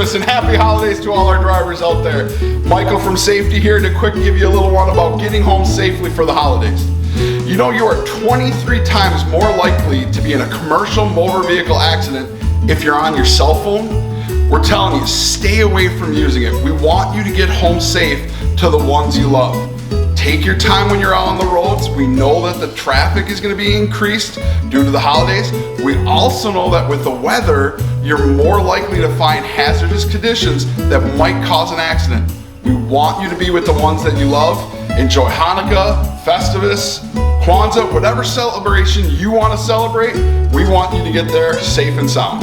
Christmas and happy holidays to all our drivers out there. Michael from Safety here to quick give you a little one about getting home safely for the holidays. You know, you are 23 times more likely to be in a commercial motor vehicle accident if you're on your cell phone. We're telling you, stay away from using it. We want you to get home safe to the ones you love. Take your time when you're out on the roads. We know that the traffic is going to be increased due to the holidays. We also know that with the weather, you're more likely to find hazardous conditions that might cause an accident. We want you to be with the ones that you love. Enjoy Hanukkah, Festivus, Kwanzaa, whatever celebration you want to celebrate. We want you to get there safe and sound.